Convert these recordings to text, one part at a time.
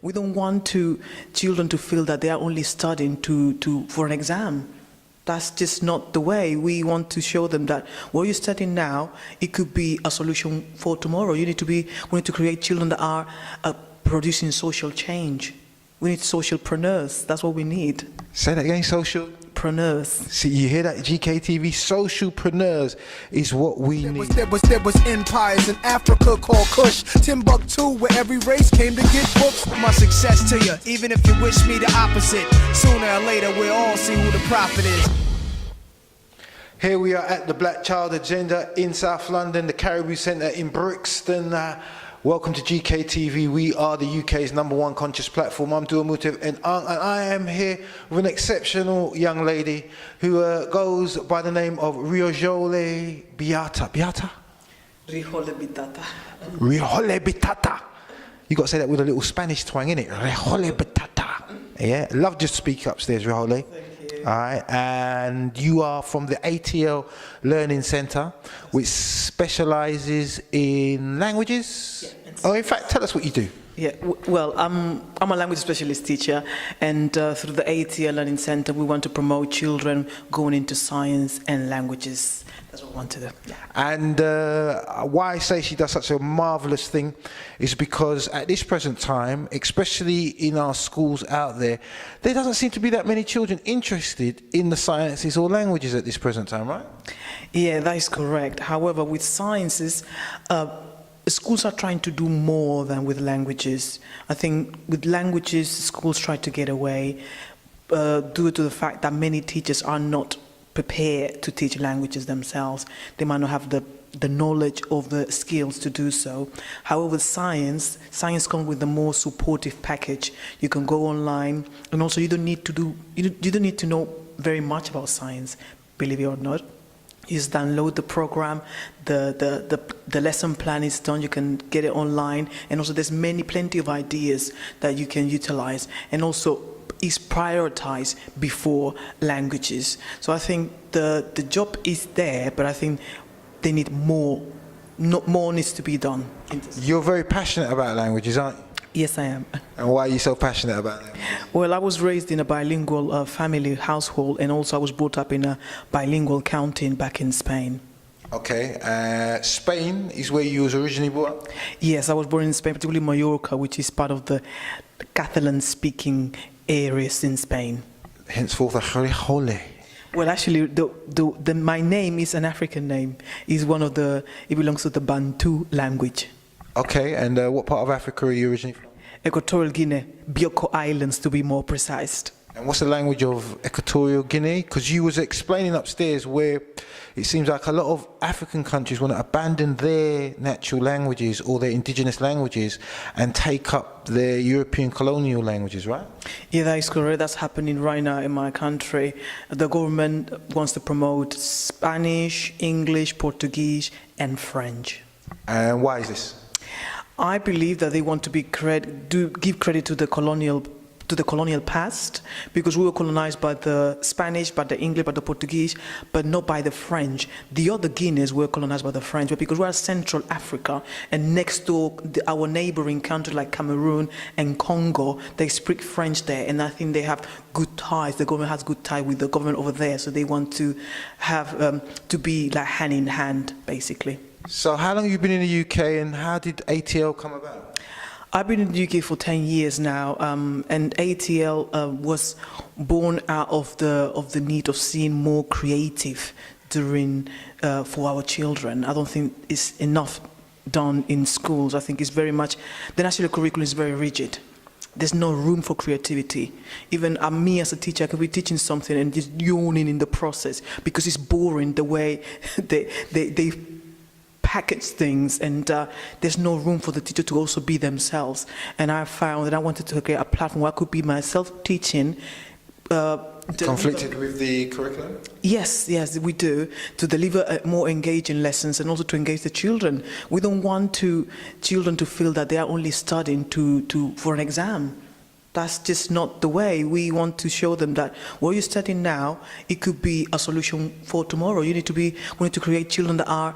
We don't want children to feel that they are only studying for an exam. That's just not the way. We want to show them that what you're studying now, it could be a solution for tomorrow. We need to create children that are producing social change. We need socialpreneurs. That's what we need. Say that again, Preneurs. See, you hear that, GKTV? Socialpreneurs is what we need. There was empires in Africa called Kush, Timbuktu, where every race came to get books. My success to you, even if you wish me the opposite. Sooner or later, we'll all see who the prophet is. Here we are at the Black Child Agenda in South London, the Caribou Centre in Brixton. Welcome to GKTV. We are the UK's #1 conscious platform. I'm Dua Mutev, and I am here with an exceptional young lady who goes by the name of Rijole Bitata. Rijole Bitata. Rijole Bitata. You got to say that with a little Spanish twang, innit? Rijole Bitata. Yeah, love just speak upstairs, Rijole. All right, and you are from the ATL Learning Centre, which specialises in languages. Yeah, oh, in fact, tell us what you do. Yeah, well, I'm a language specialist teacher, and through the ATL Learning Centre, we want to promote children going into science and languages. That's what we want to do. Yeah. And why I say she does such a marvellous thing is because at this present time, especially in our schools out there doesn't seem to be that many children interested in the sciences or languages at this present time, right? Yeah, that is correct. However, with sciences, schools are trying to do more than with languages. I think with languages, schools try to get away due to the fact that many teachers are not prepared to teach languages themselves. They might not have the knowledge or the skills to do so. However, with science comes with a more supportive package. You can go online, and also you don't need to know very much about science, believe it or not. You just download the program, the lesson plan is done, you can get it online, and also there's plenty of ideas that you can utilize, and also is prioritized before languages. So I think the job is there, but I think they need more needs to be done. You're very passionate about languages, aren't you? Yes, I am. And why are you so passionate about that? Well, I was raised in a bilingual family household, and also I was brought up in a bilingual county back in Spain. Okay, Spain is where you was originally brought up? Yes, I was born in Spain, particularly Mallorca, which is part of the Catalan-speaking areas in Spain. Henceforth, Rijole. Well, actually, my name is an African name. It belongs to the Bantu language. Okay, and what part of Africa are you originally from? Equatorial Guinea, Bioko Islands to be more precise. And what's the language of Equatorial Guinea? Because you was explaining upstairs where it seems like a lot of African countries want to abandon their natural languages or their indigenous languages and take up their European colonial languages, right? Yeah, that is correct. That's happening right now in my country. The government wants to promote Spanish, English, Portuguese, and French. And why is this? I believe that they want to give credit to the colonial past, because we were colonized by the Spanish, by the English, by the Portuguese, but not by the French. The other Guineas were colonized by the French, but because we are Central Africa, and next door, our neighboring countries like Cameroon and Congo, they speak French there, and I think they have good ties. The government has good ties with the government over there, so they want to have to be like hand in hand, basically. So how long have you been in the UK, and how did ATL come about? I've been in the UK for 10 years now, and ATL was born out of the need of seeing more creative for our children. I don't think it's enough done in schools. I think it's very much, the national curriculum is very rigid. There's no room for creativity. Even me as a teacher, I could be teaching something and just yawning in the process because it's boring the way they package things, and there's no room for the teacher to also be themselves. And I found that I wanted to create a platform where I could be myself teaching. Conflicted with the curriculum? Yes, we do, to deliver more engaging lessons and also to engage the children. We don't want children to feel that they are only studying for an exam. That's just not the way. We want to show them that what you're studying now, it could be a solution for tomorrow. We need to create children that are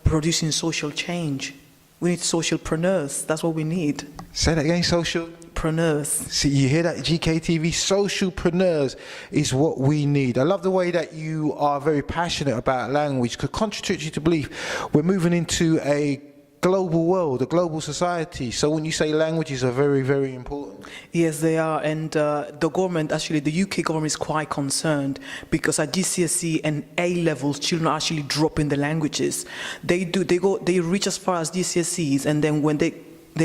producing social change. We need socialpreneurs. That's what we need. Say that again, socialpreneurs. socialpreneurs. See, you hear that, GKTV? Socialpreneurs is what we need. I love the way that you are very passionate about language, because contrary to belief, we're moving into a global world, a global society. So when you say languages are very, very important. Yes, they are, and the government, actually, the UK government is quite concerned because at GCSE and A levels, children are actually dropping the languages. They reach as far as GCSEs, and then when they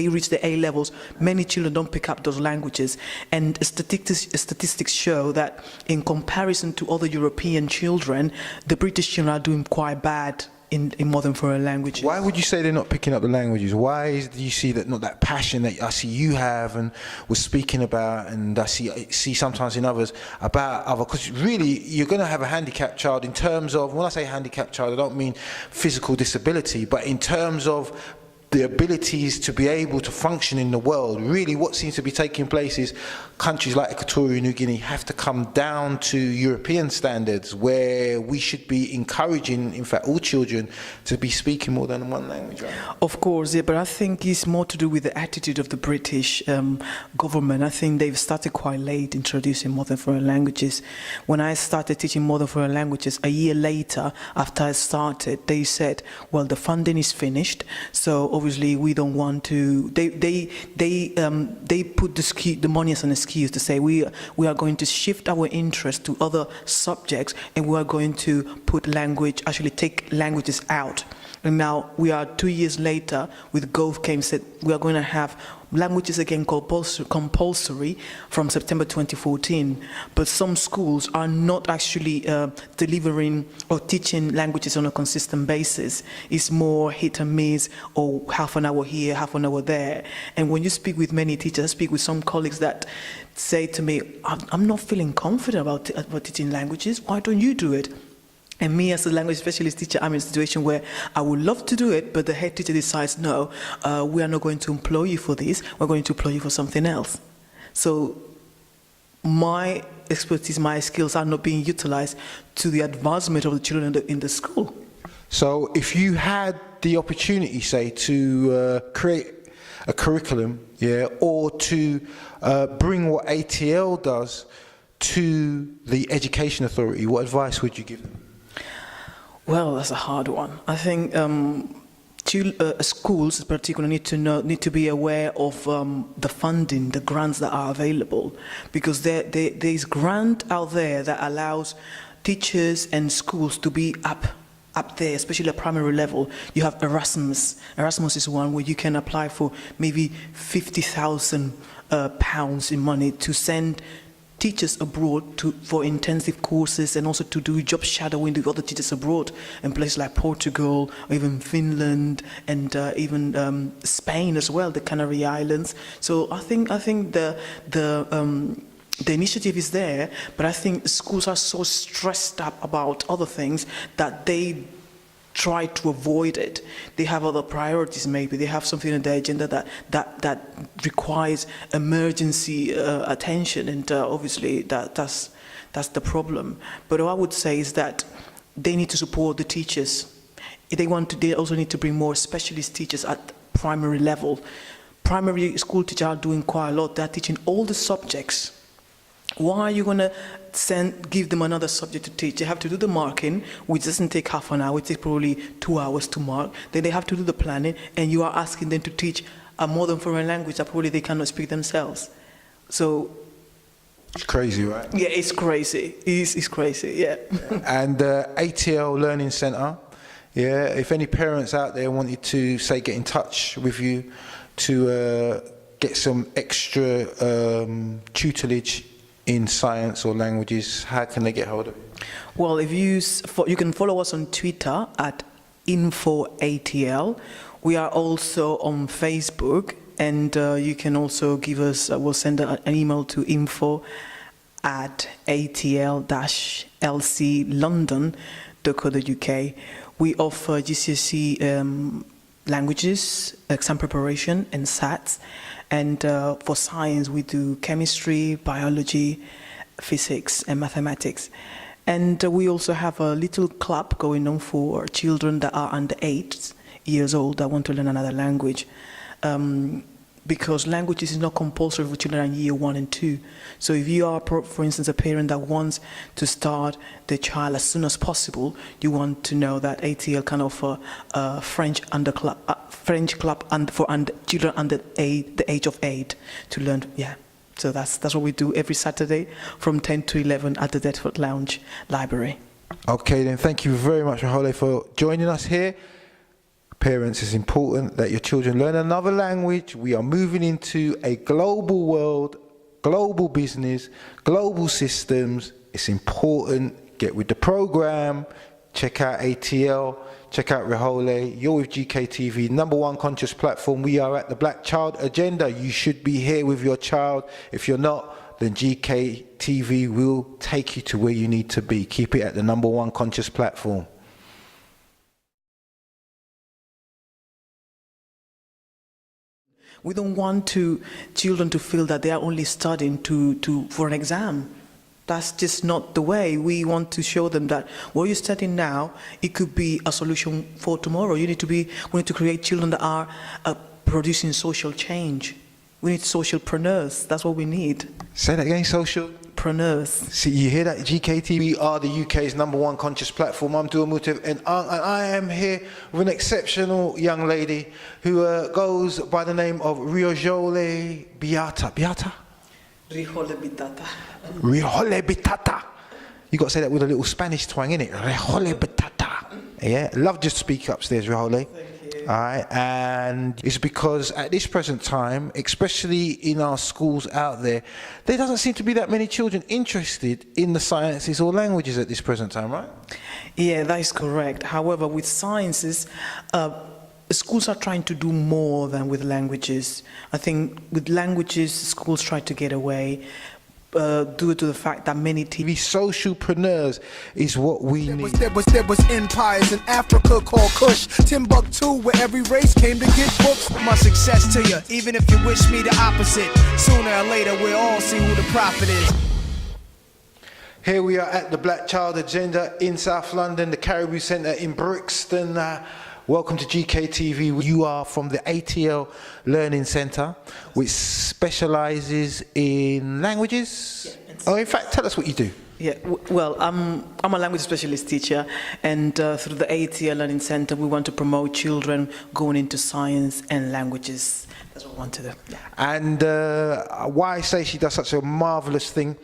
reach the A levels, many children don't pick up those languages. And statistics show that in comparison to other European children, the British children are doing quite bad in modern foreign languages. Why would you say they're not picking up the languages? Why do you see that, not that passion that I see you have and was speaking about, and I see sometimes in others about other, because really you're going to have a handicapped child in terms of, when I say handicapped child, I don't mean physical disability, but in terms of the abilities to be able to function in the world. Really what seems to be taking place is countries like Equatorial New Guinea have to come down to European standards, where we should be encouraging, in fact, all children to be speaking more than one language, right? Of course, yeah, but I think it's more to do with the attitude of the British government. I think they've started quite late introducing modern foreign languages. When I started teaching modern foreign languages, a year later, after I started, they said, well, the funding is finished, so obviously we don't want to. They put the money as an excuse to say we are going to shift our interest to other subjects, and we are going to put language, actually take languages out. And now we are 2 years later with Gove came said we are going to have languages again compulsory from September 2014. But some schools are not actually delivering or teaching languages on a consistent basis. It's more hit and miss, or half an hour here, half an hour there. And when you speak with many teachers, I speak with some colleagues that say to me, I'm not feeling confident about teaching languages. Why don't you do it? And me as a language specialist teacher, I'm in a situation where I would love to do it, but the head teacher decides, no, we are not going to employ you for this, we're going to employ you for something else. So my expertise, my skills are not being utilized to the advancement of the children in the school. So if you had the opportunity, say, to create a curriculum, yeah, or to bring what ATL does to the Education Authority, what advice would you give them? Well, that's a hard one. I think schools, particularly, need to be aware of the funding, the grants that are available, because there's grant out there that allows teachers and schools to be up there, especially at primary level. You have Erasmus. Erasmus is one where you can apply for maybe £50,000 in money to send teachers abroad for intensive courses, and also to do job shadowing with other teachers abroad in places like Portugal, or even Finland, and even Spain as well, the Canary Islands. So I think the initiative is there, but I think schools are so stressed up about other things that they try to avoid it. They have other priorities, maybe. They have something in their agenda that requires emergency attention, and obviously that's the problem. But what I would say is that they need to support the teachers. They also need to bring more specialist teachers at primary level. Primary school teachers are doing quite a lot. They're teaching all the subjects. Why are you going to give them another subject to teach? They have to do the marking, which doesn't take half an hour, it takes probably 2 hours to mark. Then they have to do the planning, and you are asking them to teach a modern foreign language that probably they cannot speak themselves. So it's crazy, right? Yeah, it's crazy. It's crazy, yeah. And ATL Learning Centre, yeah, if any parents out there wanted to, say, get in touch with you to get some extra tutelage in science or languages, how can they get hold of it? Well, if you can follow us on Twitter at InfoATL. We are also on Facebook, and you can also give us, we'll send an email to info@atl-lclondon.co.uk. We offer GCSE languages, exam preparation, and SATs. And for science, we do chemistry, biology, physics, and mathematics. And we also have a little club going on for children that are under 8 years old that want to learn another language. because languages is not compulsory for children in year 1 and 2. So if you are, for instance, a parent that wants to start the child as soon as possible, you want to know that ATL can offer French club for children under the age of 8 to learn. Yeah, so that's what we do every Saturday from 10 to 11 at the Deptford Lounge Library. Okay, then thank you very much, Rijole, for joining us here. Parents, it's important that your children learn another language. We are moving into a global world, global business, global systems. It's important. Get with the program. Check out ATL. Check out Rijole. You're with GKTV, #1 conscious platform. We are at the Black Child Agenda. You should be here with your child. If you're not, then GKTV will take you to where you need to be. Keep it at the #1 conscious platform. We don't want children to feel that they are only studying for an exam. That's just not the way. We want to show them that what you're studying now, it could be a solution for tomorrow. We need to create children that are producing social change. We need socialpreneurs. That's what we need. Say that again, social? Preneurs. See, you hear that? GKTV, we are the UK's #1 conscious platform. I'm Dua Mutiv, and I am here with an exceptional young lady who goes by the name of Rijole Bitata. Bitata? Rijole Bitata. Rijole Bitata. You got to say that with a little Spanish twang, innit? Rijole Bitata. Yeah, love just speak upstairs, Rijole. All right, and it's because at this present time, especially in our schools out there doesn't seem to be that many children interested in the sciences or languages at this present time, right? Yeah, that is correct. However, with sciences, schools are trying to do more than with languages. I think with languages, schools try to get away. Due to the fact that many TV socialpreneurs is what we need. There was empires in Africa called Kush, Timbuktu, where every race came to get books. My success to you, even if you wish me the opposite. Sooner or later, we'll all see who the prophet is. Here we are at the Black Child Agenda in South London, the Caribou Centre in Brixton. Welcome to GKTV. You are from the ATL Learning Centre, which specialises in languages. Yeah, in fact, tell us what you do. Yeah, well, I'm a language specialist teacher, and through the ATL Learning Centre, we want to promote children going into science and languages. That's what we want to do. Yeah. And why I say she does such a marvellous thing